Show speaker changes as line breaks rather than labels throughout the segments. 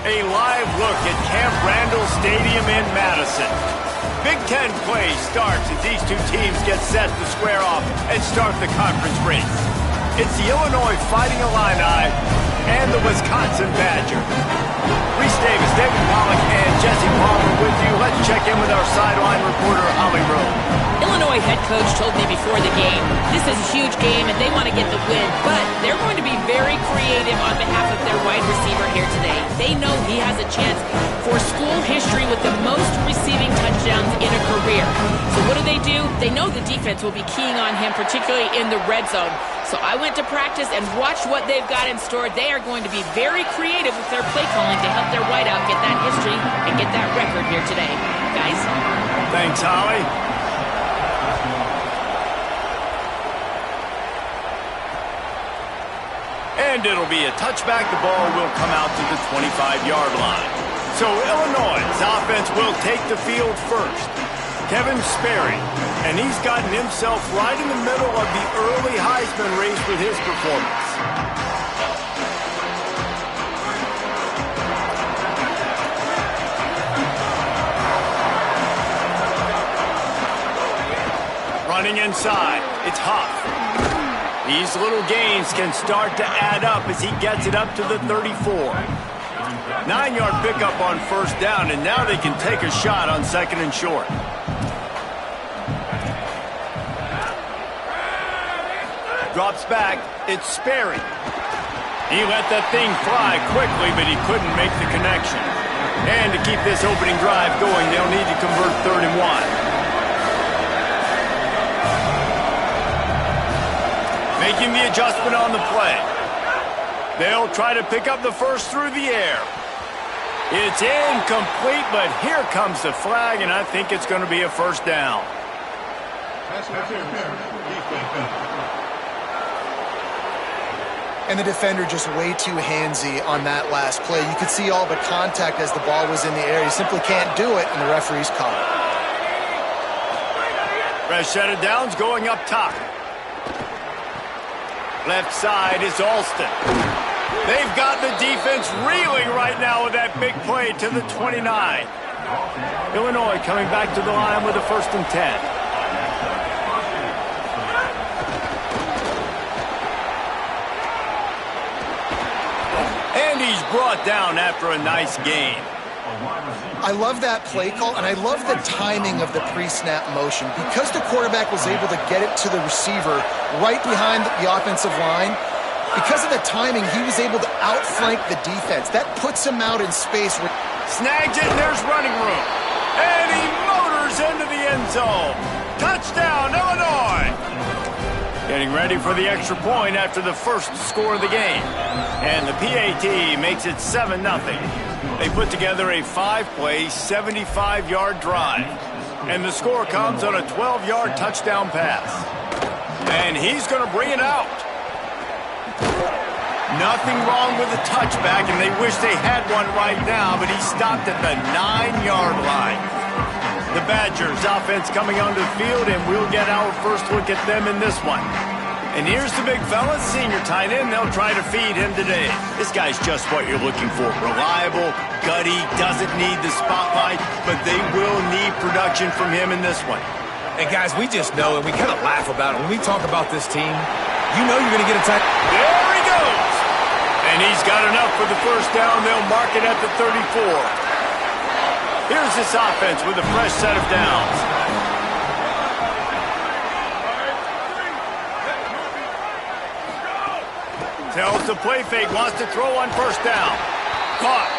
A live look at Camp Randall Stadium in Madison. Big Ten play starts as these two teams get set to square off and start the conference race. It's the Illinois Fighting Illini and the Wisconsin Badgers. Reese Davis, David Pollack, and Jesse Palmer with you. Let's check in with our sideline reporter, Holly Rowe.
Illinois head coach told me before the game, this is a huge game and they want to get the win, but they're going to be very creative on behalf of their wide receiver here today. They know he has a chance for school history with the most receiving touchdowns in a career. So what do? They know the defense will be keying on him, particularly in the red zone. So I went to practice and watched what they've got in store. They are going to be very creative with their play calling to help their wideout get that history and get that record here today. Guys?
Thanks, Holly. And it'll be a touchback. The ball will come out to the 25-yard line. So Illinois' offense will take the field first. Kevin Sperry, and he's gotten himself right in the middle of the early Heisman race with his performance. Running inside, it's Huff. These little gains can start to add up as he gets it up to the 34. 9-yard pickup on first down, and now they can take a shot on second and short. Drops back, it's Sperry. He let that thing fly quickly, but he couldn't make the connection. And to keep this opening drive going, they'll need to convert 3rd and 1. Making the adjustment on the play. They'll try to pick up the first through the air. It's incomplete, but here comes the flag, and I think it's going to be a first down.
And the defender just way too handsy on that last play. You could see all the contact as the ball was in the air. He simply can't do it, and the referee's caught it.
Fresh set of downs going up top. Left side is Alston. They've got the defense reeling right now with that big play to the 29. Illinois coming back to the line with a 1st and 10. And he's brought down after a nice gain.
I love that play call, and I love the timing of the pre-snap motion. Because the quarterback was able to get it to the receiver right behind the offensive line, because of the timing, he was able to outflank the defense. That puts him out in space.
Snags it, and there's running room. And he motors into the end zone. Touchdown, Illinois! Getting ready for the extra point after the first score of the game. And the PAT makes it 7-0. They put together a 5-play, 75-yard drive. And the score comes on a 12-yard touchdown pass. And he's going to bring it out. Nothing wrong with the touchback, and they wish they had one right now, but he stopped at the 9-yard line. The Badgers offense coming onto the field, and we'll get our first look at them in this one. And here's the big fella, senior tight end. They'll try to feed him today. This guy's just what you're looking for. Reliable, gutty, doesn't need the spotlight, but they will need production from him in this one.
And guys, we just know, and we kind of laugh about it. When we talk about this team, you know you're going to get a touch.
There he goes. And he's got enough for the first down. They'll mark it at the 34. Here's this offense with a fresh set of downs. Tells the play fake, wants to throw on first down. Caught.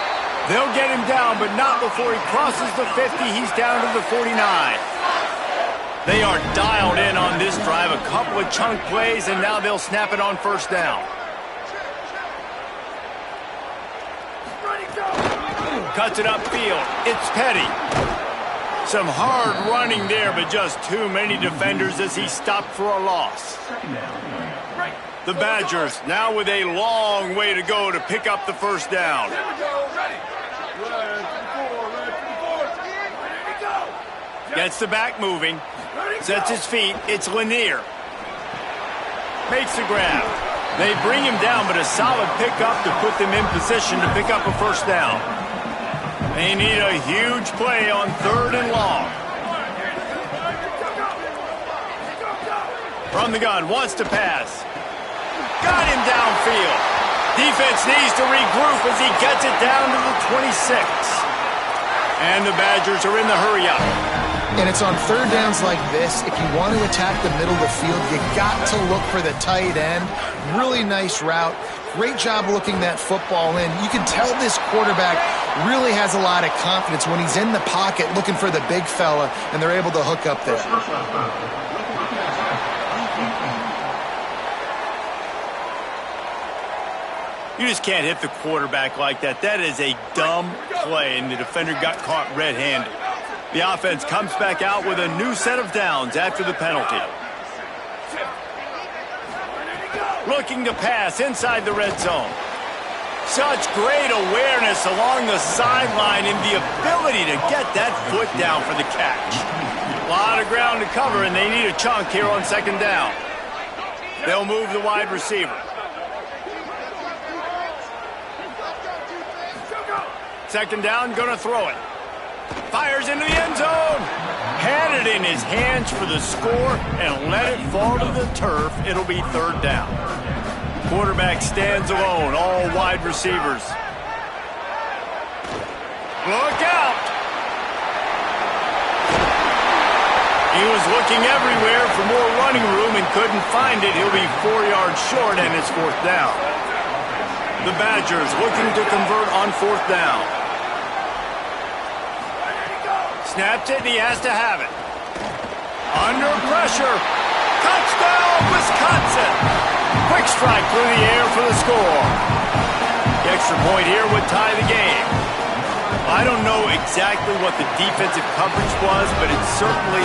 They'll get him down, but not before he crosses the 50. He's down to the 49. They are dialed in on this drive. A couple of chunk plays, and now they'll snap it on first down. Cuts it upfield. It's Petty. Some hard running there, but just too many defenders as he stopped for a loss. The Badgers now with a long way to go to pick up the first down. Gets the back moving. Sets his feet. It's Lanier. Makes the grab. They bring him down, but a solid pickup to put them in position to pick up a first down. They need a huge play on 3rd and long. From the gun, wants to pass. Got him downfield. Defense needs to regroup as he gets it down to the 26. And the Badgers are in the hurry-up.
And it's on 3rd downs like this. If you want to attack the middle of the field, you got to look for the tight end. Really nice route. Great job looking that football in. You can tell this quarterback really has a lot of confidence when he's in the pocket looking for the big fella, and they're able to hook up there.
You just can't hit the quarterback like that. That is a dumb play, and the defender got caught red-handed. The offense comes back out with a new set of downs after the penalty. Looking to pass inside the red zone. Such great awareness along the sideline and the ability to get that foot down for the catch. A lot of ground to cover, and they need a chunk here on 2nd down. They'll move the wide receiver. 2nd down, gonna throw it. Fires into the end zone. Had it in his hands for the score and let it fall to the turf. It'll be 3rd down. Quarterback stands alone, all wide receivers. Look out! He was looking everywhere for more running room and couldn't find it. He'll be 4 yards short, and it's 4th down. The Badgers looking to convert on 4th down. Snaps it, and he has to have it. Under pressure. Touchdown, Wisconsin! Quick strike through the air for the score. The extra point here would tie the game. I don't know exactly what the defensive coverage was, but it certainly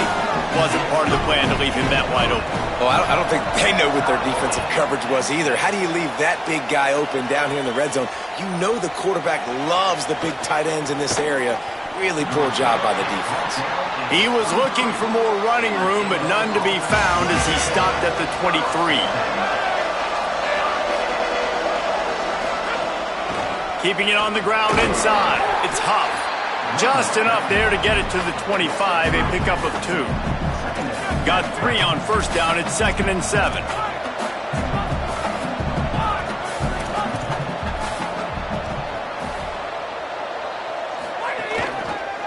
wasn't part of the plan to leave him that wide open.
Well, I don't think they know what their defensive coverage was either. How do you leave that big guy open down here in the red zone? You know the quarterback loves the big tight ends in this area. Really poor job by the defense.
He was looking for more running room, but none to be found as he stopped at the 23. Keeping it on the ground inside. It's Huff. Just enough there to get it to the 25, a pickup of 2. Got 3 on 1st down. It's 2nd and 7.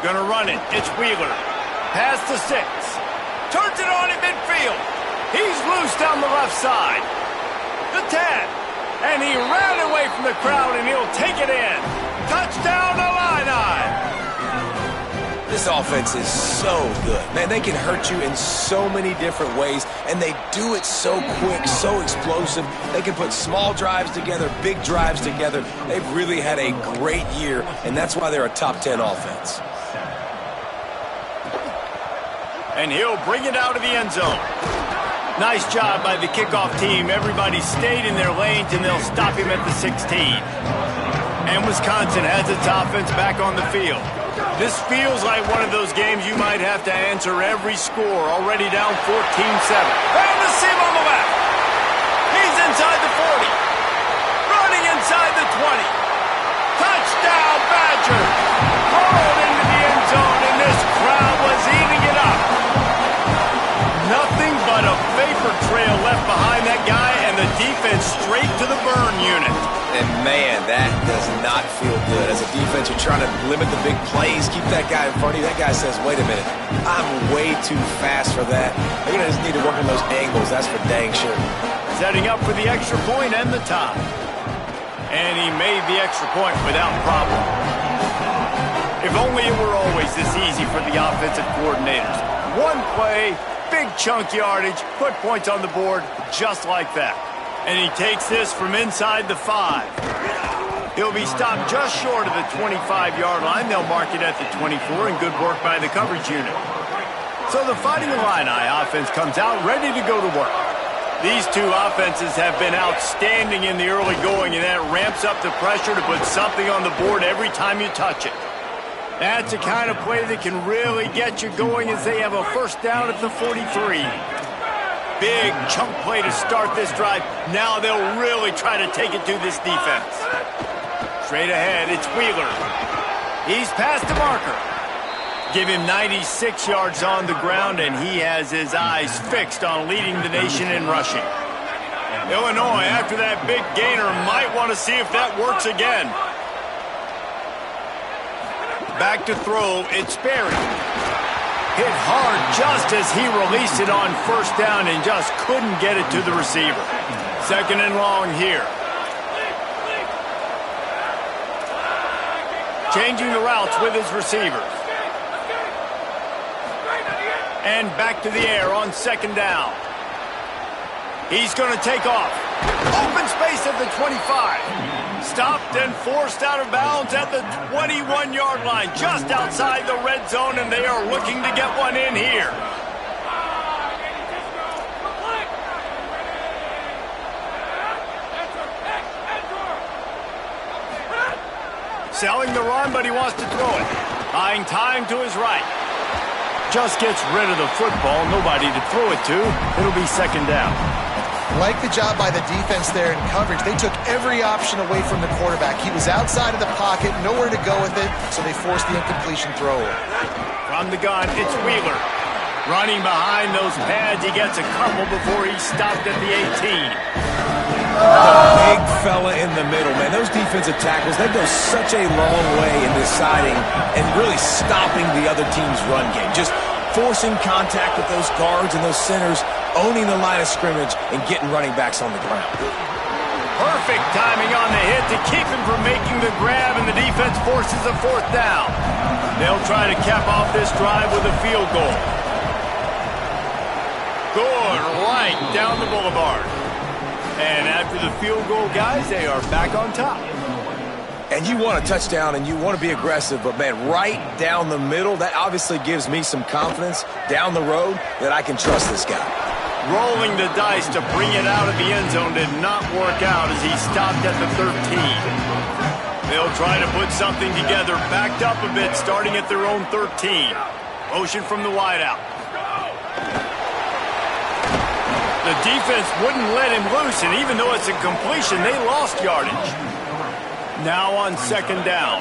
Gonna run it. It's Wheeler. Pass to 6. Turns it on in midfield. He's loose down the left side. The 10. And he ran away from the crowd, and he'll take it in. Touchdown, Illini!
This offense is so good. Man, they can hurt you in so many different ways, and they do it so quick, so explosive. They can put small drives together, big drives together. They've really had a great year, and that's why they're a top 10 offense.
And he'll bring it out of the end zone. Nice job by the kickoff team. Everybody stayed in their lanes, and they'll stop him at the 16. And Wisconsin has its offense back on the field. This feels like one of those games you might have to answer every score. Already down 14-7. And the seam on the left. He's inside the 40. Running inside the 20. Touchdown, Badgers. Hauled into the end zone, and this crowd was eating it up. Nothing but a vapor trail left behind that guy, and the defense straight to the burn unit.
And man, that does not feel good. As a defense, you're trying to limit the big plays, keep that guy in front of you. That guy says, wait a minute, I'm way too fast for that. They're going to just need to work on those angles, that's for dang sure.
Setting up for the extra point and the tie. And he made the extra point without problem. If only it were always this easy for the offensive coordinators. One play, big chunk yardage, put points on the board just like that. And he takes this from inside the 5. He'll be stopped just short of the 25-yard line. They'll mark it at the 24, and good work by the coverage unit. So the Fighting Illini offense comes out ready to go to work. These two offenses have been outstanding in the early going, and that ramps up the pressure to put something on the board every time you touch it. That's the kind of play that can really get you going as they have a first down at the 43. big chunk play to start this drive. Now they'll really try to take it to this defense. Straight ahead, it's Wheeler. He's past the marker. Give him 96 yards on the ground, and he has his eyes fixed on leading the nation in rushing. Illinois, after that big gainer, might want to see if that works again. Back to throw, it's Sperry. Hit hard just as he released it on first down and just couldn't get it to the receiver. Second and long here. Changing the routes with his receivers. And back to the air on second down. He's going to take off. Open space at the 25. Stopped and forced out of bounds at the 21-yard line, just outside the red zone, and they are looking to get one in here. Selling the run, but he wants to throw it. Buying time to his right. Just gets rid of the football. Nobody to throw it to. It'll be second down.
Like the job by the defense there in coverage. They took every option away from the quarterback. He was outside of the pocket, nowhere to go with it, so they forced the incompletion throw.
From the gun, it's Wheeler. Running behind those pads, he gets a couple before he's stopped at the 18.
The big fella in the middle, man. Those defensive tackles, they go such a long way in deciding and really stopping the other team's run game. Just forcing contact with those guards and those centers, owning the line of scrimmage, and getting running backs on the ground.
Perfect timing on the hit to keep him from making the grab, and the defense forces a fourth down. They'll try to cap off this drive with a field goal. Good, right down the boulevard. And after the field goal, guys, they are back on top.
And you want a touchdown and you want to be aggressive, but, man, right down the middle, that obviously gives me some confidence down the road that I can trust this guy.
Rolling the dice to bring it out of the end zone did not work out as he stopped at the 13. They'll try to put something together, backed up a bit, starting at their own 13. Motion from the wideout. The defense wouldn't let him loose, and even though it's a completion, they lost yardage. Now on second down.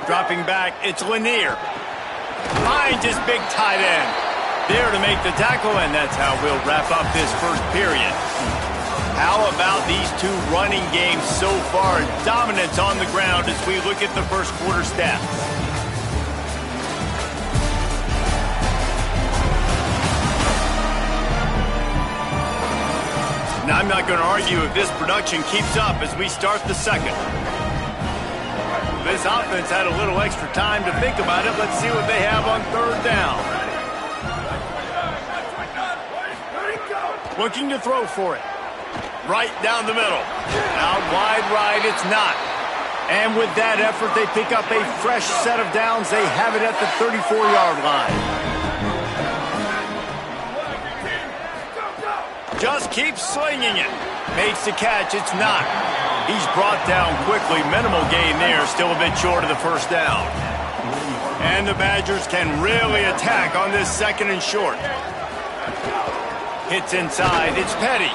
Dropping back, it's Lanier. Finds his big tight end. There to make the tackle, and that's how we'll wrap up this first period. How about these two running games so far? Dominance on the ground as we look at the first quarter stats. Now, I'm not going to argue if this production keeps up as we start the second. This offense had a little extra time to think about it. Let's see what they have on third down. Looking to throw for it. Right down the middle. Out wide right, it's not. And with that effort, they pick up a fresh set of downs. They have it at the 34-yard line. Just keeps slinging it. Makes the catch. It's not. He's brought down quickly. Minimal gain there. Still a bit short of the first down. And the Badgers can really attack on this second and short. Hits inside. It's Petty.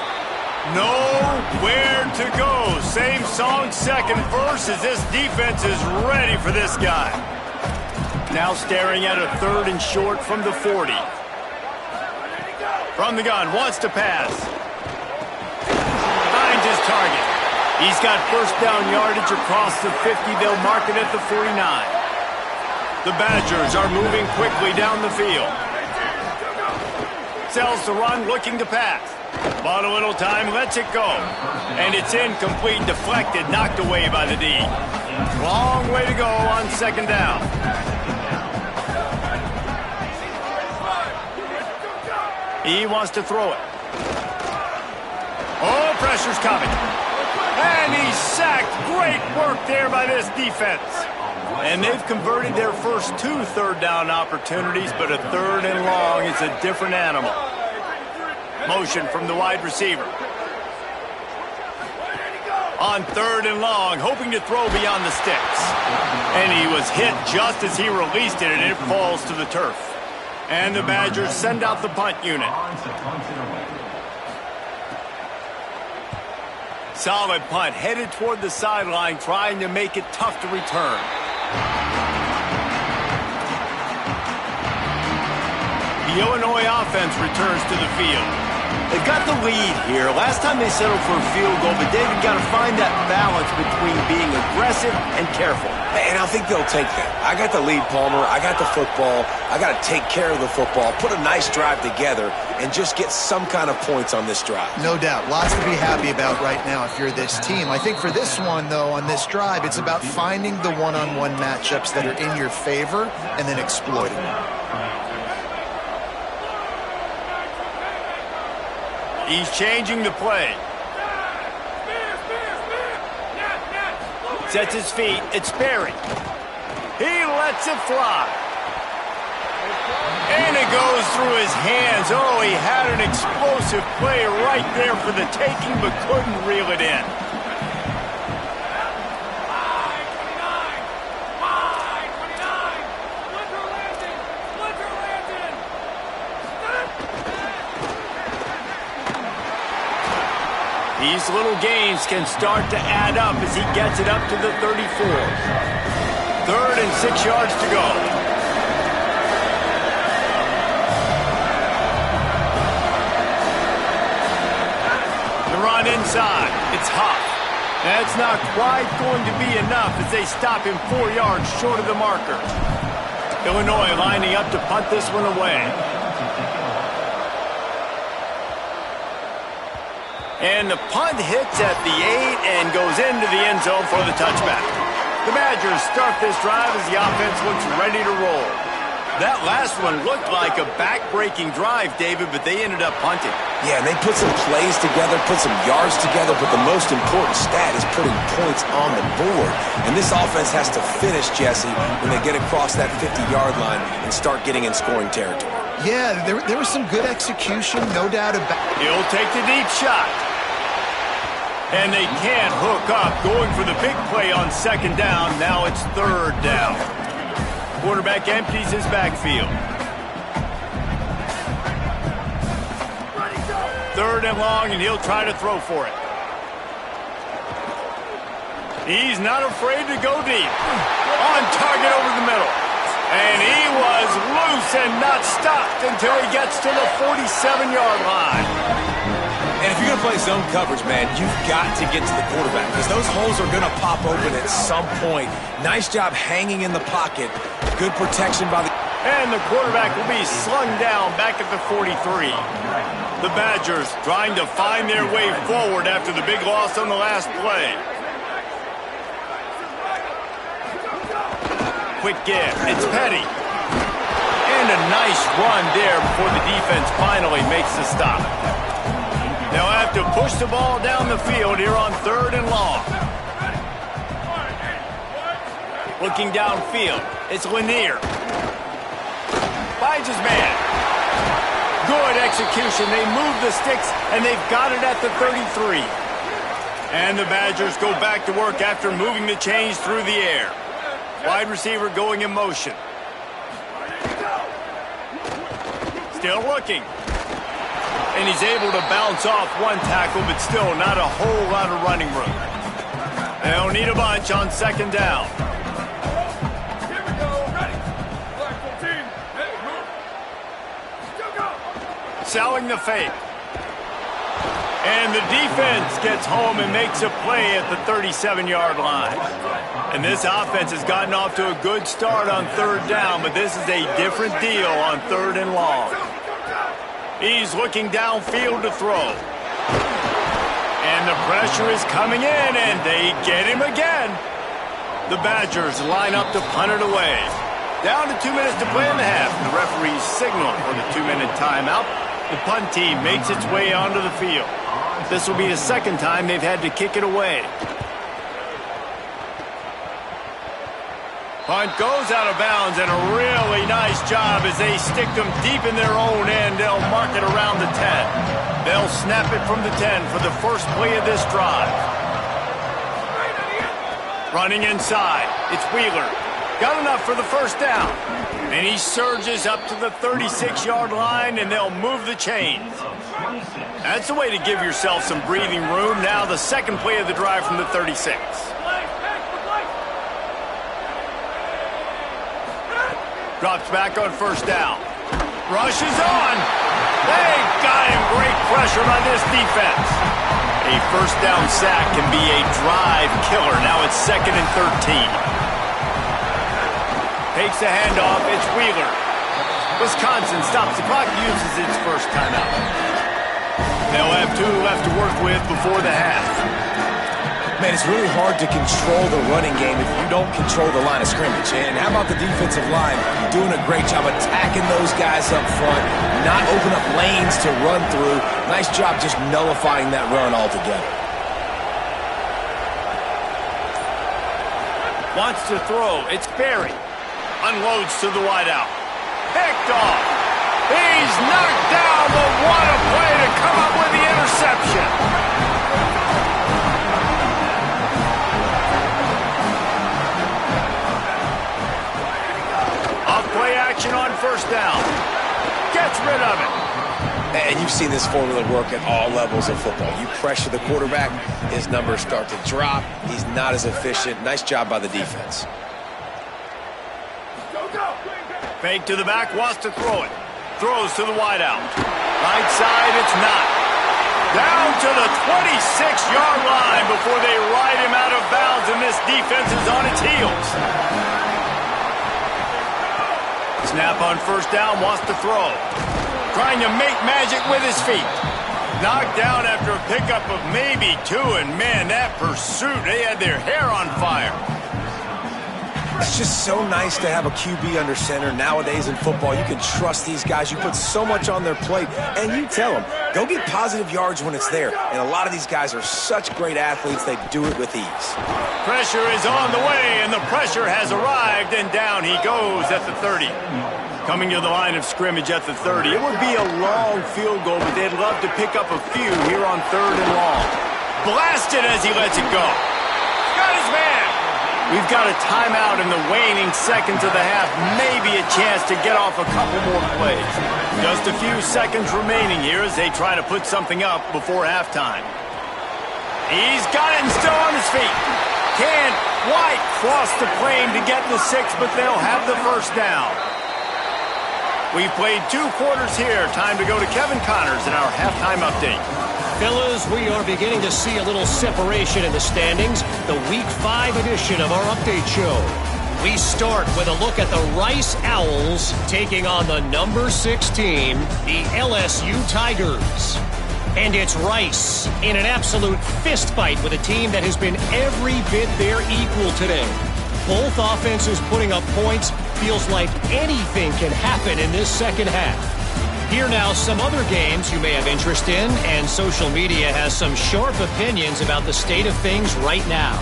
Nowhere to go. Same song, second verse, as this defense is ready for this guy. Now staring at a third and short from the 40. From the gun, wants to pass. Finds his target. He's got first down yardage across the 50. They'll mark it at the 49. The Badgers are moving quickly down the field. Sells the run, looking to pass. Bought a little time, lets it go. And it's incomplete, deflected, knocked away by the D. Long way to go on second down. He wants to throw it. Oh, pressure's coming. And he's sacked. Great work there by this defense. And they've converted their first two third down opportunities, but a third and long is a different animal. Motion from the wide receiver. On third and long, hoping to throw beyond the sticks. And he was hit just as he released it, and it falls to the turf. And the Badgers send out the punt unit. Solid punt, headed toward the sideline, trying to make it tough to return. The Illinois offense returns to the field. They've got the lead here. Last time they settled for a field goal, but David got to find that balance between being aggressive and careful.
And I think they'll take that. I got the lead, Palmer. I got the football. I got to take care of the football, put a nice drive together, and just get some kind of points on this drive.
No doubt. Lots to be happy about right now if you're this team. I think for this one, though, on this drive, it's about finding the one-on-one matchups that are in your favor and then exploiting them.
He's changing the play. Sets his feet. It's Sperry. He lets it fly. And it goes through his hands. Oh, he had an explosive play right there for the taking, but couldn't reel it in. These little gains can start to add up as he gets it up to the 34. 3rd and 6 yards to go. The run inside. It's Huff. That's not quite going to be enough as they stop him 4 yards short of the marker. Illinois lining up to punt this one away. And the punt hits at the 8 and goes into the end zone for the touchback. The Badgers start this drive as the offense looks ready to roll. That last one looked like a back-breaking drive, David, but they ended up punting.
Yeah, and they put some plays together, put some yards together, but the most important stat is putting points on the board. And this offense has to finish, Jesse, when they get across that 50-yard line and start getting in scoring territory.
Yeah, there was some good execution, no doubt about it.
He'll take the deep shot. And they can't hook up, going for the big play on 2nd down. Now it's 3rd down. Quarterback empties his backfield. 3rd and long, and he'll try to throw for it. He's not afraid to go deep. On target over the middle. And he was loose and not stopped until he gets to the 47-yard line.
And if you're going to play zone coverage, man, you've got to get to the quarterback because those holes are going to pop open at some point. Nice job hanging in the pocket. Good protection by the...
And the quarterback will be slung down back at the 43. The Badgers trying to find their way forward after the big loss on the last play. Quick give. It's Petty. And a nice run there before the defense finally makes the stop. They'll have to push the ball down the field here on 3rd and long. Looking downfield, it's Lanier. Finds his man. Good execution. They move the sticks, and they've got it at the 33. And the Badgers go back to work after moving the chains through the air. Wide receiver going in motion. Still looking. And he's able to bounce off one tackle, but still not a whole lot of running room. They'll need a bunch on 2nd down.
Here we go, ready. Black 14, hey, move. Still go.
Selling the fake. And the defense gets home and makes a play at the 37-yard line. And this offense has gotten off to a good start on 3rd down, but this is a different deal on 3rd and long. He's looking downfield to throw. And the pressure is coming in, and they get him again. The Badgers line up to punt it away. Down to 2 minutes to play in the half. The referees signal for the 2-minute timeout. The punt team makes its way onto the field. This will be the 2nd time they've had to kick it away. Punt goes out of bounds, and a really nice job as they stick them deep in their own end. They'll mark it around the 10. They'll snap it from the 10 for the first play of this drive. Running inside, it's Wheeler. Got enough for the 1st down. And he surges up to the 36-yard line, and they'll move the chains. That's a way to give yourself some breathing room. Now the second play of the drive from the 36. Drops back on first down. Rushes on. They got him. Great pressure by this defense. A first down sack can be a drive killer. Now it's 2nd and 13. Takes the handoff. It's Wheeler. Wisconsin stops the clock, uses its first timeout. They'll have 2 left to work with before the half.
Man, it's really hard to control the running game if you don't control the line of scrimmage. And how about the defensive line doing a great job attacking those guys up front, not open up lanes to run through. Nice job just nullifying that run altogether.
Wants to throw. It's Berry. Unloads to the wideout. Picked off. He's knocked down, but what a play to come up with the interception. Off-play action on first down. Gets rid of it.
And you've seen this formula work at all levels of football. You pressure the quarterback, his numbers start to drop. He's not as efficient. Nice job by the defense.
Fake to the back, wants to throw it. Throws to the wideout. Right side, it's not. Down to the 26-yard line before they ride him out of bounds, and this defense is on its heels. Snap on first down, wants to throw. Trying to make magic with his feet. Knocked down after a pickup of maybe 2, and man, that pursuit, they had their hair on fire.
It's just so nice to have a QB under center. Nowadays in football, you can trust these guys. You put so much on their plate, and you tell them, go get positive yards when it's there. And a lot of these guys are such great athletes, they do it with ease.
Pressure is on the way, and the pressure has arrived, and down he goes at the 30. Coming to the line of scrimmage at the 30. It would be a long field goal, but they'd love to pick up a few here on 3rd and long. Blasted as he lets it go. Got his man. We've got a timeout in the waning seconds of the half. Maybe a chance to get off a couple more plays. Just a few seconds remaining here as they try to put something up before halftime. He's got it and still on his feet. Can't quite cross the plane to get the 6, but they'll have the first down. We've played 2 quarters here. Time to go to Kevin Connors in our halftime update.
Fellas, we are beginning to see a little separation in the standings. The Week 5 edition of our update show. We start with a look at the Rice Owls taking on the number 6 team, the LSU Tigers. And it's Rice in an absolute fistfight with a team that has been every bit their equal today. Both offenses putting up points. Feels like anything can happen in this second half. Here now some other games you may have interest in, and social media has some sharp opinions about the state of things right now.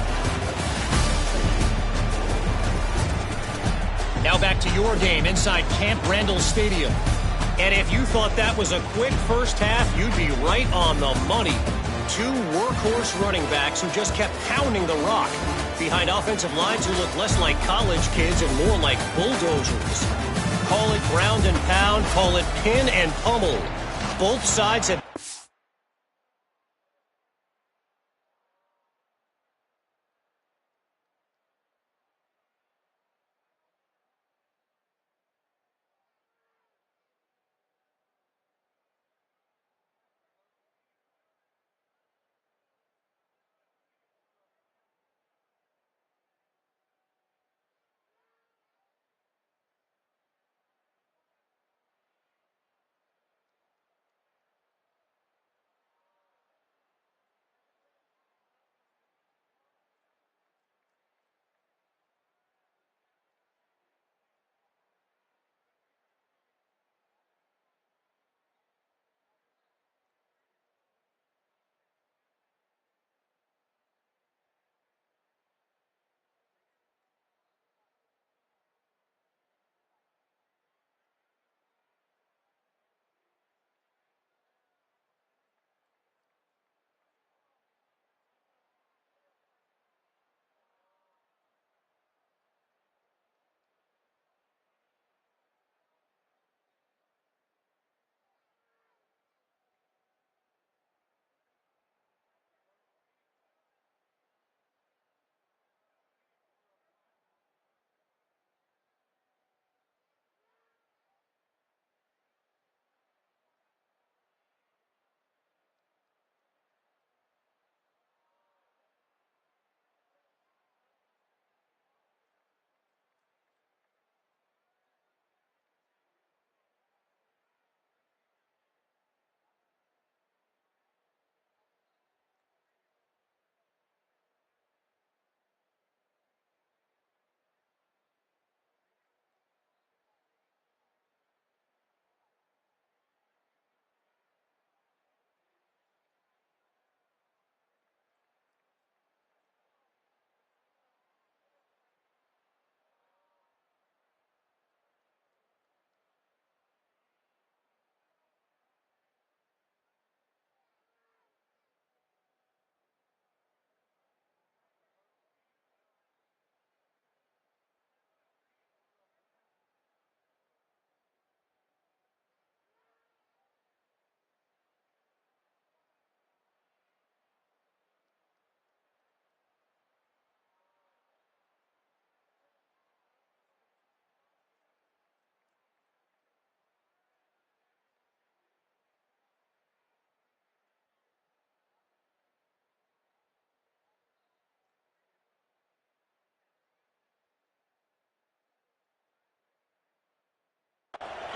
Now back to your game inside Camp Randall Stadium. And if you thought that was a quick first half, you'd be right on the money. 2 workhorse running backs who just kept pounding the rock behind offensive lines who look less like college kids and more like bulldozers. Call it ground and pound, call it pin and pummel. Both sides have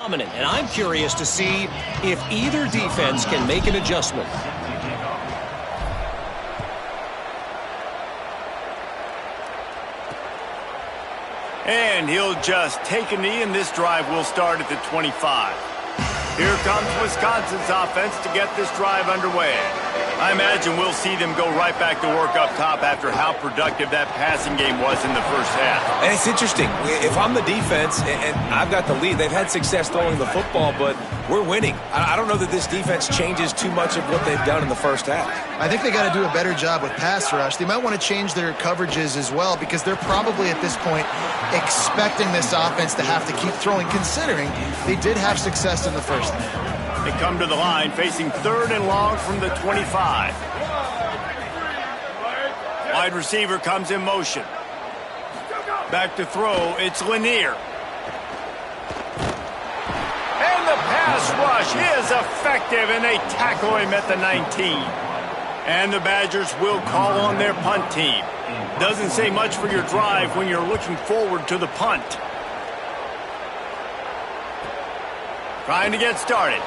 dominant, and I'm curious to see if either defense can make an adjustment.
And he'll just take a knee, and this drive will start at the 25. Here comes Wisconsin's offense to get this drive underway. I imagine we'll see them go right back to work up top after how productive that passing game was in the first half.
And it's interesting. If I'm the defense and I've got the lead, they've had success throwing the football, but we're winning. I don't know that this defense changes too much of what they've done in the first half.
I think they got to do a better job with pass rush. They might want to change their coverages as well because they're probably at this point expecting this offense to have to keep throwing, considering they did have success in the first half.
They come to the line facing 3rd and long from the 25. Wide receiver comes in motion. Back to throw, it's Lanier. And the pass rush is effective, and they tackle him at the 19. And the Badgers will call on their punt team. Doesn't say much for your drive when you're looking forward to the punt. Trying to get started.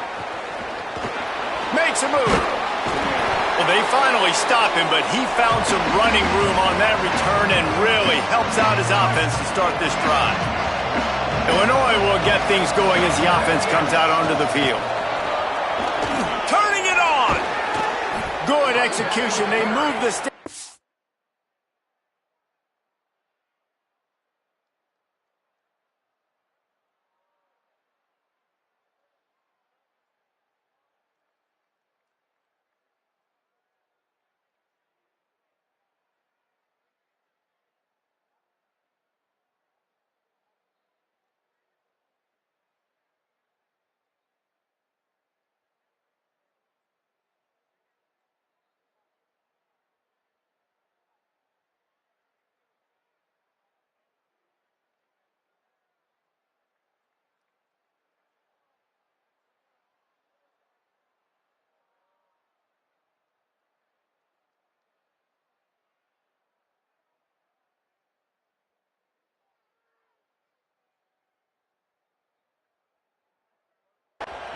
Makes a move. Well, they finally stop him, but he found some running room on that return and really helps out his offense to start this drive. Illinois will get things going as the offense comes out onto the field. Turning it on. Good execution. They move the stick.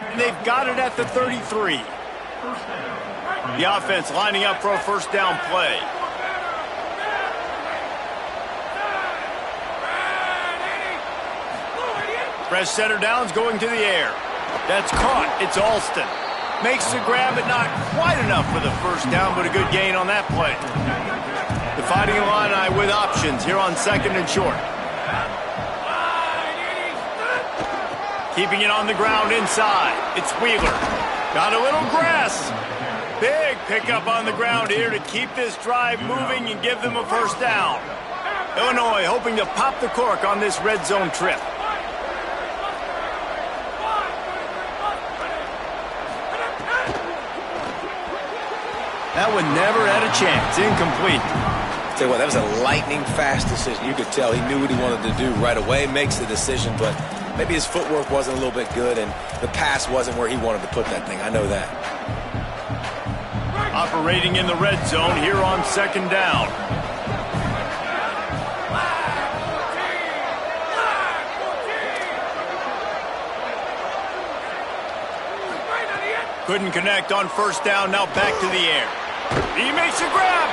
And they've got it at the 33. The offense lining up for a first down play. Fresh center downs going to the air. That's caught. It's Alston. Makes the grab, but not quite enough for the first down, but a good gain on that play. The Fighting Illini with options here on 2nd and short. Keeping it on the ground inside. It's Wheeler. Got a little grass. Big pickup on the ground here to keep this drive moving and give them a first down. Illinois hoping to pop the cork on this red zone trip. That one never had a chance. Incomplete.
Tell you what, that was a lightning-fast decision. You could tell he knew what he wanted to do right away, makes the decision, but maybe his footwork wasn't a little bit good, and the pass wasn't where he wanted to put that thing. I know that.
Operating in the red zone here on 2nd down. Couldn't connect on first down. Now back to the air. He makes a grab.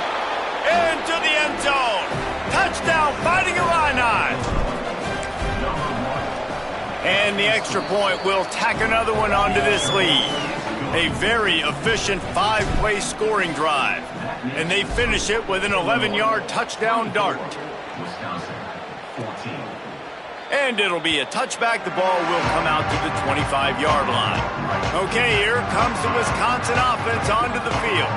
Into the end zone. Touchdown, Fighting Illini. And the extra point will tack another one onto this lead. A very efficient 5-play scoring drive. And they finish it with an 11-yard touchdown dart. And it'll be a touchback. The ball will come out to the 25-yard line. Okay, here comes the Wisconsin offense onto the field.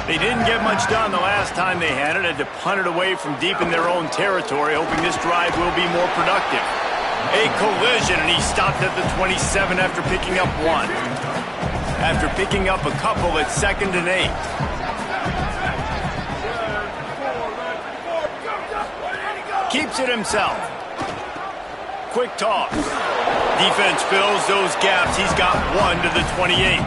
They didn't get much done the last time they had it. Had to punt it away from deep in their own territory, hoping this drive will be more productive. A collision, and he stopped at the 27 after picking up one. After picking up a couple, it's 2nd and 8. Keeps it himself. Quick toss. Defense fills those gaps. He's got one to the 28.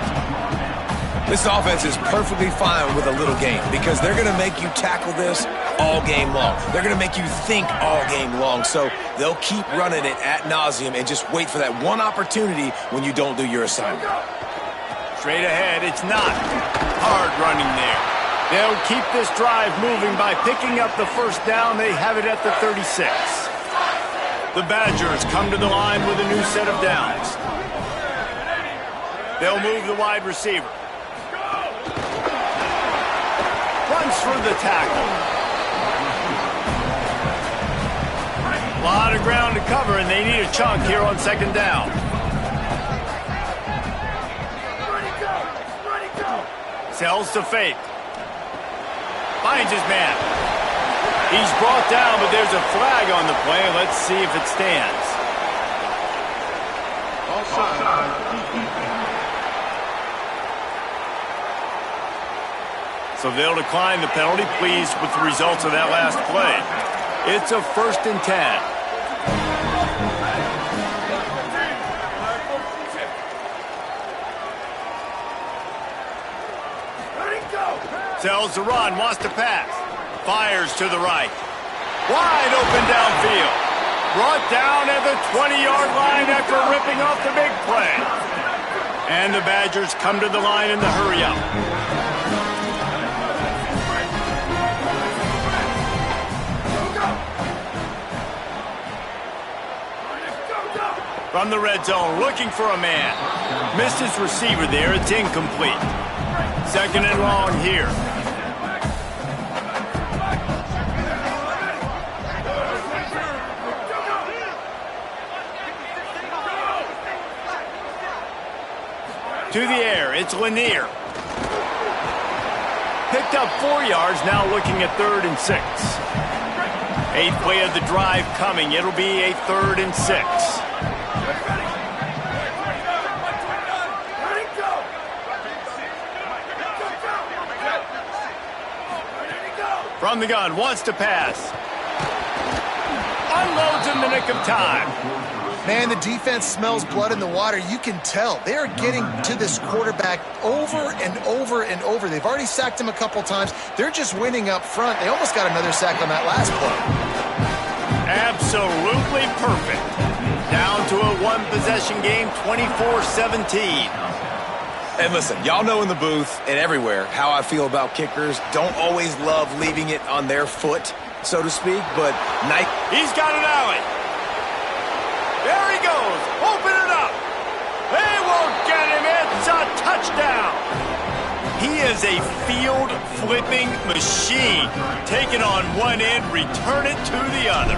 This offense is perfectly fine with a little gain because they're going to make you tackle this all game long. They're going to make you think all game long. So they'll keep running it ad nauseum and just wait for that one opportunity when you don't do your assignment.
Straight ahead, it's not. Hard running there. They'll keep this drive moving by picking up the first down. They have it at the 36. The Badgers come to the line with a new set of downs. They'll move the wide receiver. Runs through the tackle. A lot of ground to cover, and they need a chunk here on second down. Sells to fake. Finds his man. He's brought down, but there's a flag on the play. Let's see if it stands. So they'll decline the penalty, pleased with the results of that last play. It's a 1st and 10. Sells the run, wants to pass. Fires to the right. Wide open downfield. Brought down at the 20-yard line after ripping off the big play. And the Badgers come to the line in the hurry-up. From the red zone, looking for a man. Missed his receiver there, it's incomplete. 2nd and long here. To the air, it's Lanier. Picked up 4 yards, now looking at 3rd and 6. 8th play of the drive coming. It'll be a 3rd and 6. From the gun, wants to pass. Unloads in the nick of time.
Man, the defense smells blood in the water. You can tell. They are getting to this quarterback over and over and over. They've already sacked him a couple times. They're just winning up front. They almost got another sack on that last play.
Absolutely perfect. Down to a one-possession game, 24-17.
And listen, y'all know in the booth and everywhere how I feel about kickers. Don't always love leaving it on their foot, so to speak, but
he's got an alley. There he goes. Open it up. They won't get him. It's a touchdown. He is a field-flipping machine. Take it on one end, return it to the other.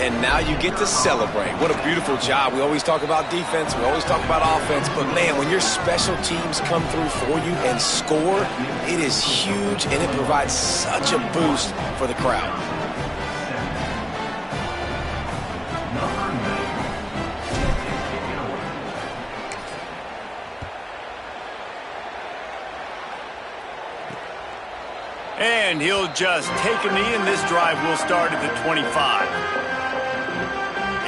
And now you get to celebrate. What a beautiful job. We always talk about defense. We always talk about offense. But, man, when your special teams come through for you and score, it is huge, and it provides such a boost for the crowd.
And he'll just take a knee, and this drive will start at the 25.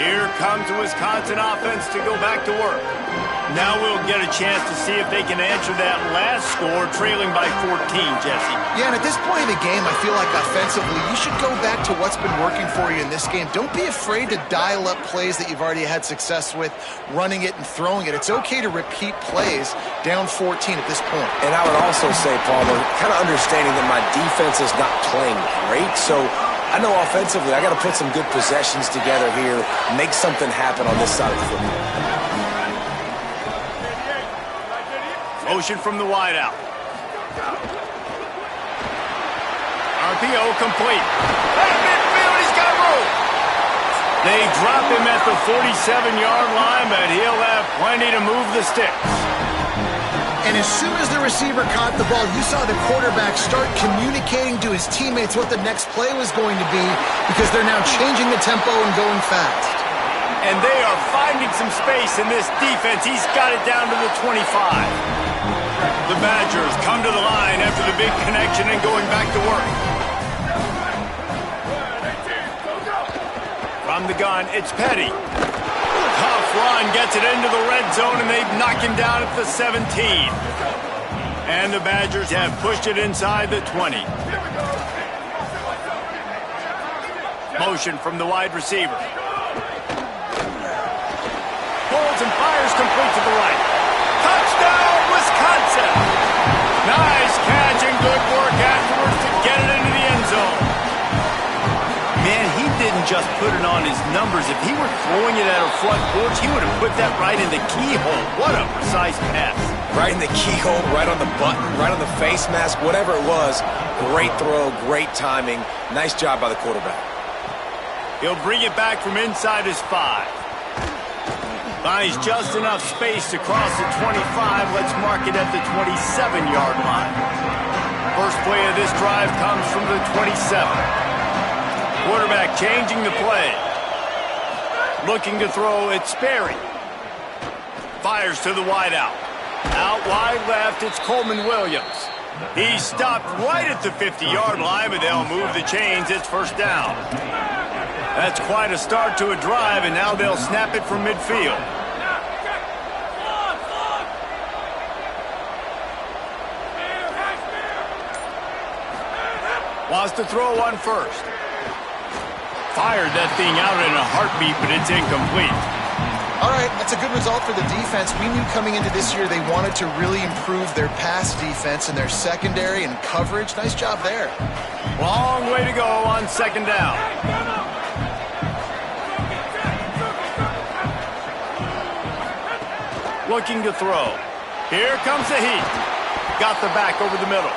Here comes the Wisconsin offense to go back to work. Now we'll get a chance to see if they can answer that last score, trailing by 14, Jesse.
Yeah, and at this point in the game, I feel like offensively, you should go back to what's been working for you in this game. Don't be afraid to dial up plays that you've already had success with, running it and throwing it. It's okay to repeat plays down 14 at this point.
And I would also say, Palmer, kind of understanding that my defense is not playing great, so I know offensively I got to put some good possessions together here, make something happen on this side of the football.
Motion from the wideout. RPO complete. At midfield, he's got room. They drop him at the 47-yard line, but he'll have plenty to move the sticks.
And as soon as the receiver caught the ball, you saw the quarterback start communicating to his teammates what the next play was going to be, because they're now changing the tempo and going fast.
And they are finding some space in this defense. He's got it down to the 25. The Badgers come to the line after the big connection and going back to work. From the gun, it's Petty. Tough run, gets it into the red zone, and they knock him down at the 17. And the Badgers have pushed it inside the 20. Motion from the wide receiver. Pulls and fires complete to the right. Touchdown, Wisconsin! Nice catch and good work afterwards to get it into the end zone. Man, he didn't just put it on his numbers. If he were throwing it at a front porch, he would have put that right in the keyhole. What a precise pass.
Right in the keyhole, right on the button, right on the face mask, whatever it was. Great throw, great timing. Nice job by the quarterback.
He'll bring it back from inside his 5. Finds just enough space to cross the 25. Let's mark it at the 27-yard line. First play of this drive comes from the 27. Quarterback changing the play. Looking to throw, it's Sperry. Fires to the wideout. Out wide left, it's Coleman Williams. He's stopped right at the 50-yard line, but they'll move the chains. It's first down. That's quite a start to a drive, and now they'll snap it from midfield. Wants to throw one first. Fired that thing out in a heartbeat, but it's incomplete.
All right, that's a good result for the defense. We knew coming into this year they wanted to really improve their pass defense and their secondary and coverage. Nice job there.
Long way to go on second down. Looking to throw. Here comes the heat. Got the back over the middle.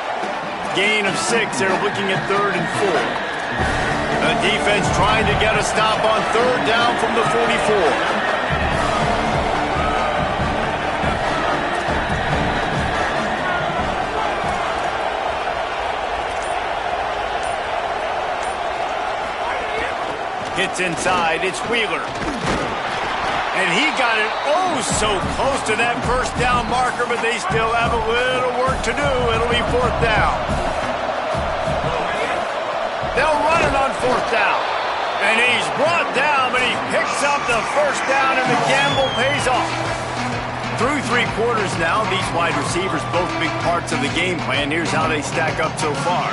Gain of 6. They're looking at 3rd and 4. The defense trying to get a stop on 3rd down from the 44. Hits inside, it's Wheeler. And he got it so close to that first down marker, but they still have a little work to do. It'll be 4th down. They'll run it on 4th down. And he's brought down, but he picks up the first down, and the gamble pays off. Through 3 quarters now, these wide receivers both big parts of the game plan. Here's how they stack up so far.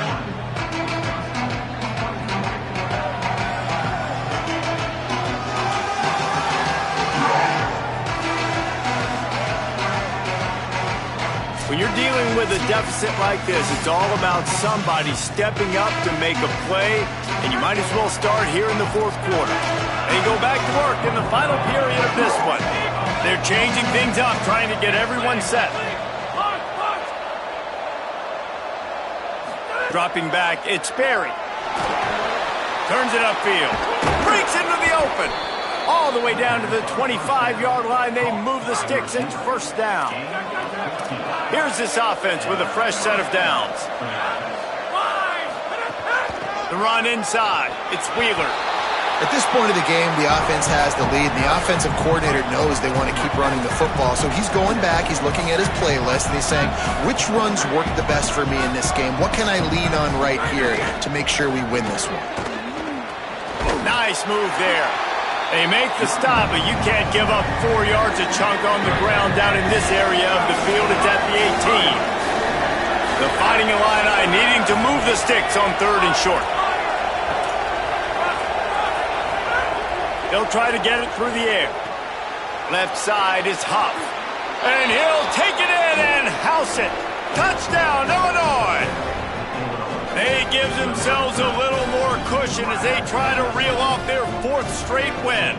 When you're dealing with a deficit like this, it's all about somebody stepping up to make a play, and you might as well start here in the 4th quarter. They go back to work in the final period of this one. They're changing things up, trying to get everyone set. Dropping back, it's Sperry. Turns it upfield. Breaks into the open. All the way down to the 25-yard line. They move the sticks. It's first down. Here's this offense with a fresh set of downs. The run inside. It's Wheeler.
At this point of the game, the offense has the lead, and the offensive coordinator knows they want to keep running the football. So he's going back, he's looking at his playlist, and he's saying, which runs work the best for me in this game? What can I lean on right here to make sure we win this one?
Nice move there. They make the stop, but you can't give up 4 yards a chunk on the ground down in this area of the field. It's at the 18. The Fighting Illini needing to move the sticks on 3rd and short. They'll try to get it through the air. Left side is Huff. And he'll take it in and house it. Touchdown, Illinois! They give themselves a little more cushion as they try to reel off their 4th straight win.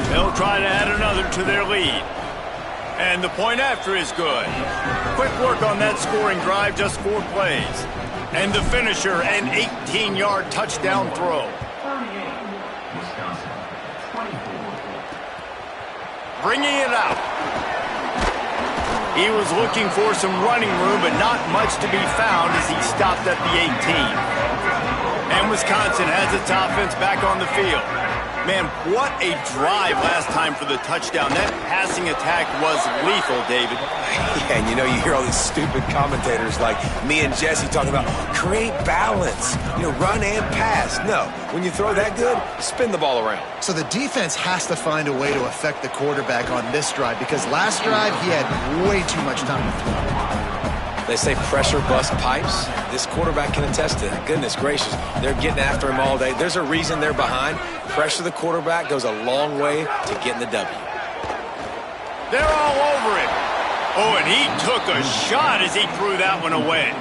They'll try to add another to their lead. And the point after is good. Quick work on that scoring drive, just 4 plays. And the finisher, an 18-yard touchdown throw. Bringing it out. He was looking for some running room, but not much to be found as he stopped at the 18. And Wisconsin has its offense back on the field. Man, what a drive last time for the touchdown. That passing attack was lethal, David.
Yeah, and you hear all these stupid commentators like me and Jesse talking about create balance, run and pass. No, when you throw that good, spin the ball around.
So the defense has to find a way to affect the quarterback on this drive because last drive he had way too much time to throw.
They say pressure busts pipes. This quarterback can attest to that. Goodness gracious, they're getting after him all day. There's a reason they're behind. Pressure the quarterback goes a long way to getting the W.
They're all over it. Oh, and he took a shot as he threw that one away.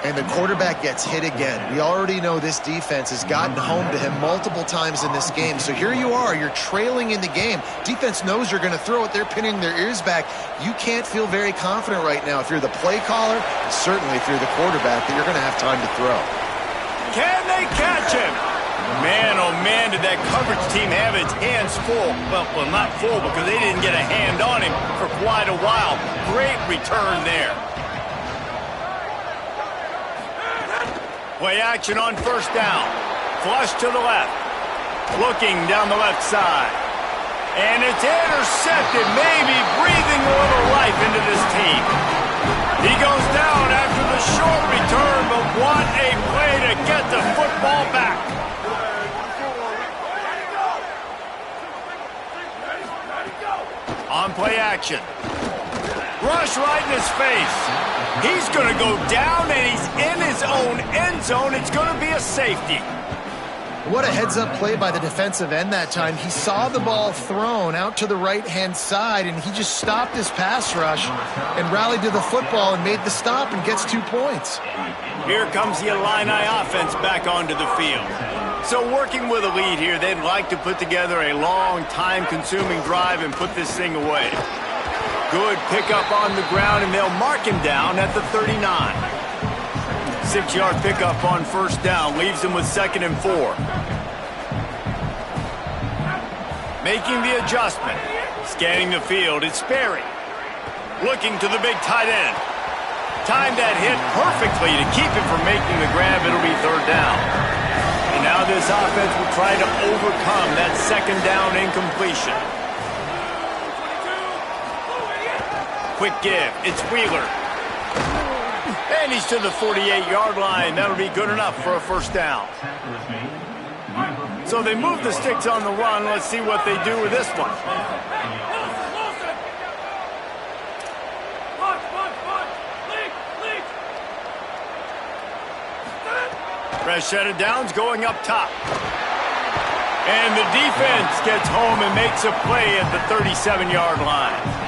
And the quarterback gets hit again. We already know this defense has gotten home to him multiple times in this game. So here you are, you're trailing in the game. Defense knows you're going to throw it. They're pinning their ears back. You can't feel very confident right now if you're the play caller, and certainly if you're the quarterback, that you're going to have time to throw.
Can they catch him? Man, oh man, did that coverage team have its hands full. Well, not full because they didn't get a hand on him for quite a while. Great return there. Play action on first down. Flush to the left. Looking down the left side. And it's intercepted, maybe breathing a little life into this team. He goes down after the short return, but what a play to get the football back. On play action. Rush right in his face. He's going to go down, and he's in his own end zone. It's going to be a safety.
What a heads-up play by the defensive end that time. He saw the ball thrown out to the right-hand side, and he just stopped his pass rush and rallied to the football and made the stop and gets 2 points.
Here comes the Illini offense back onto the field. So working with a lead here, they'd like to put together a long, time-consuming drive and put this thing away. Good pickup on the ground, and they'll mark him down at the 39. 6-yard pickup on first down leaves him with 2nd and 4. Making the adjustment. Scanning the field, it's Sperry. Looking to the big tight end. Timed that hit perfectly to keep him from making the grab. It'll be 3rd down. And now this offense will try to overcome that 2nd down incompletion. Quick give. It's Wheeler. And he's to the 48-yard line. That'll be good enough for a first down. So they move the sticks on the run. Let's see what they do with this one. Fresh set of downs going up top. And the defense gets home and makes a play at the 37-yard line.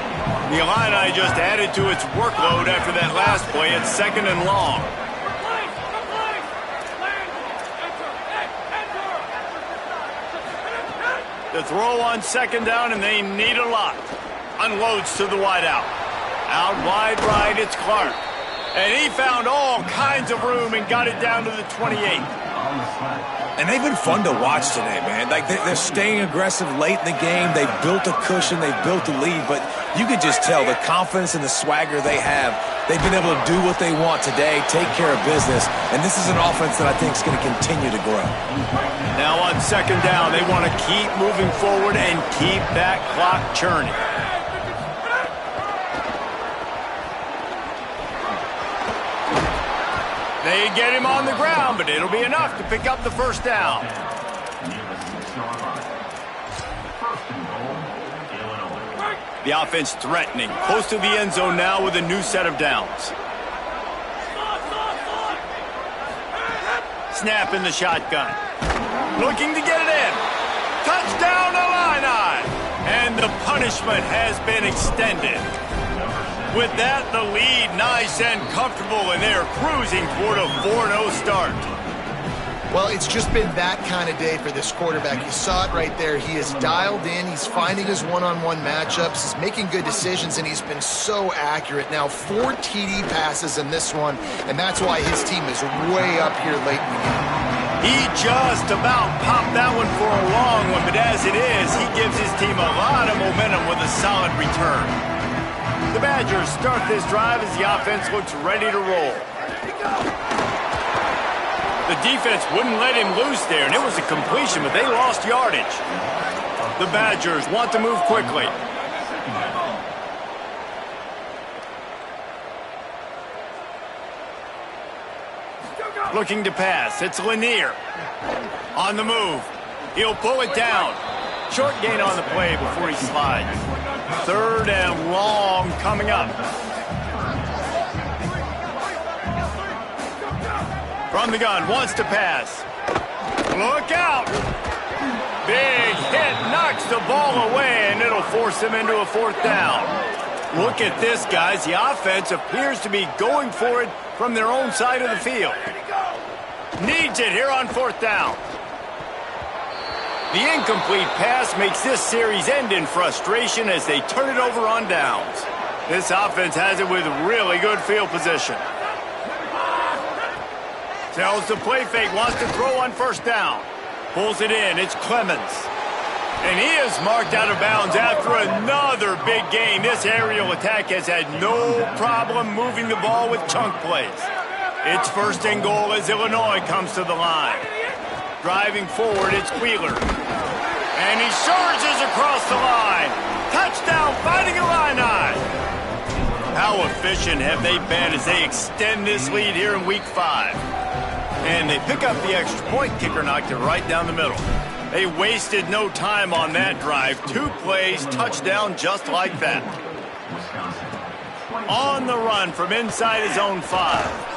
The Illini just added to its workload after that last play. It's 2nd and long. The throw on 2nd down, and they need a lot. Unloads to the wideout. Out wide right, it's Clark. And he found all kinds of room and got it down to the 28.
And they've been fun to watch today, man. Like they're staying aggressive late in the game. They've built a cushion. They've built a lead. But you could just tell the confidence and the swagger they have. They've been able to do what they want today, take care of business. And this is an offense that I think is going to continue to grow.
Now on 2nd down, they want to keep moving forward and keep that clock churning. They get him on the ground, but it'll be enough to pick up the first down. The offense threatening, close to the end zone now with a new set of downs. Snap in the shotgun. Looking to get it in. Touchdown, Illini! And the punishment has been extended. With that, the lead nice and comfortable, and they're cruising toward a 4-0 start.
Well, it's just been that kind of day for this quarterback. You saw it right there. He is dialed in. He's finding his one-on-one matchups. He's making good decisions, and he's been so accurate. Now, 4 TD passes in this one, and that's why his team is way up here late in the game.
He just about popped that one for a long one, but as it is, he gives his team a lot of momentum with a solid return. The Badgers start this drive as the offense looks ready to roll. The defense wouldn't let him loose there, and it was a completion, but they lost yardage. The Badgers want to move quickly. Looking to pass. It's Lanier. On the move. He'll pull it down. Short gain on the play before he slides. 3rd and long coming up. From the gun, wants to pass. Look out! Big hit, knocks the ball away, and it'll force him into a 4th down. Look at this, guys. The offense appears to be going for it from their own side of the field. Needs it here on 4th down. The incomplete pass makes this series end in frustration as they turn it over on downs. This offense has it with really good field position. Tells the play fake, wants to throw on 1st down. Pulls it in, it's Clemens. And he is marked out of bounds after another big gain. This aerial attack has had no problem moving the ball with chunk plays. It's 1st and goal as Illinois comes to the line. Driving forward, it's Wheeler. And he surges across the line. Touchdown, Fighting Illini. How efficient have they been as they extend this lead here in Week 5? And they pick up the extra point. Kicker knocked it right down the middle. They wasted no time on that drive. 2 plays, touchdown just like that. On the run from inside his own 5.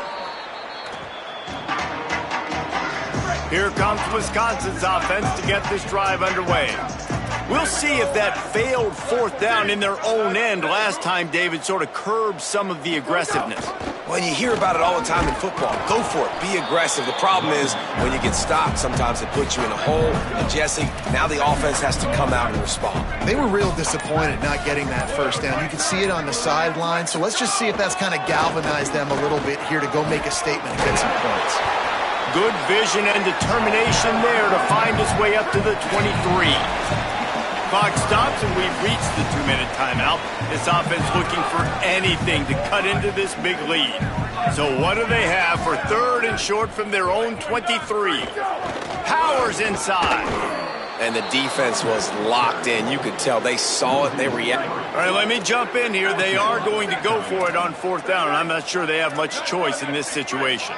Here comes Wisconsin's offense to get this drive underway. We'll see if that failed 4th down in their own end last time, David, sort of curbed some of the aggressiveness.
Well, you hear about it all the time in football. Go for it. Be aggressive. The problem is when you get stopped, sometimes it puts you in a hole. And, Jesse, now the offense has to come out and respond.
They were real disappointed not getting that 1st down. You can see it on the sideline. So let's just see if that's kind of galvanized them a little bit here to go make a statement and get some points.
Good vision and determination there to find his way up to the 23. Clock stops and we've reached the 2-minute timeout. This offense looking for anything to cut into this big lead. So what do they have for 3rd and short from their own 23? Powers inside.
And the defense was locked in. You could tell they saw it. They reacted.
All right, let me jump in here. They are going to go for it on 4th down, and I'm not sure they have much choice in this situation.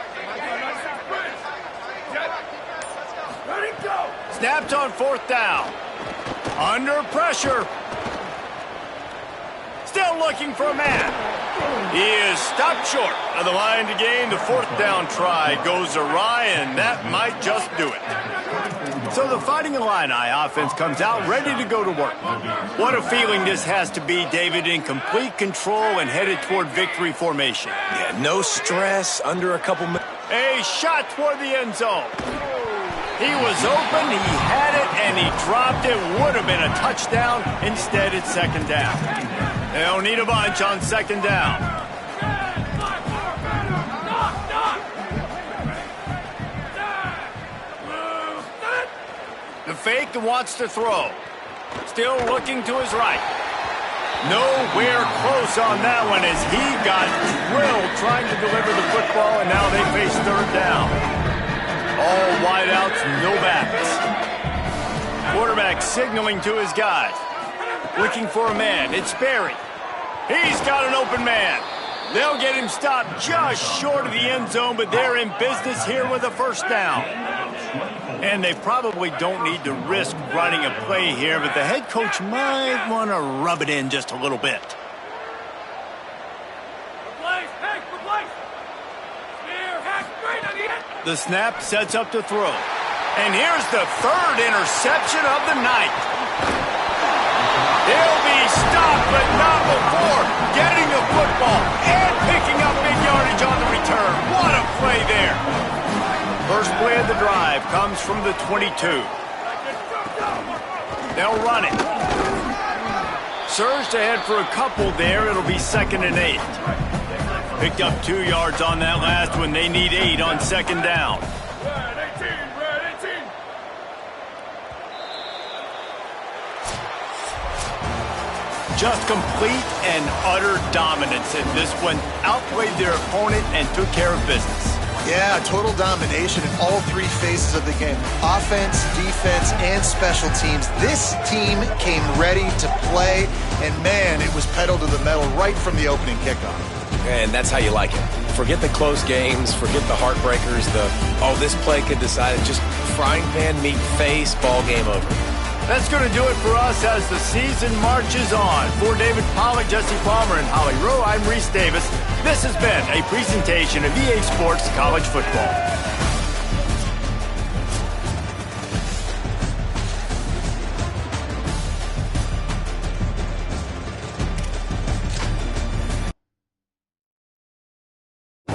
Snapped on 4th down. Under pressure. Still looking for a man. He is stopped short of the line to gain. The 4th down try goes awry, and that might just do it. So the Fighting Illini offense comes out ready to go to work. What a feeling this has to be, David, in complete control and headed toward victory formation.
Yeah, no stress, under a couple minutes.
A shot toward the end zone. He was open, he had it, and he dropped it. Would have been a touchdown. Instead, it's 2nd down. They'll need a bunch on 2nd down. The fake wants to throw. Still looking to his right. Nowhere close on that one as he got drilled trying to deliver the football, and now they face 3rd down. All wideouts, no backs. Quarterback signaling to his guys. Looking for a man. It's Berry. He's got an open man. They'll get him stopped just short of the end zone, but they're in business here with a 1st down. And they probably don't need to risk running a play here, but the head coach might want to rub it in just a little bit. The snap sets up to throw. And here's the 3rd interception of the night. He'll be stopped, but not before getting the football and picking up big yardage on the return. What a play there. First play of the drive comes from the 22. They'll run it. Surged ahead for a couple there. It'll be 2nd and 8. Picked up 2 yards on that last one. They need 8 on 2nd down. Just complete and utter dominance in this one. Outplayed their opponent and took care of business.
Yeah, total domination in all 3 phases of the game. Offense, defense, and special teams. This team came ready to play, and man, it was pedal to the metal right from the opening kickoff.
And that's how you like it. Forget the close games, forget the heartbreakers, this play could decide it. Just frying pan, meat face, ball game over.
That's going to do it for us as the season marches on. For David Pollack, Jesse Palmer, and Holly Rowe, I'm Reese Davis. This has been a presentation of EA Sports College Football.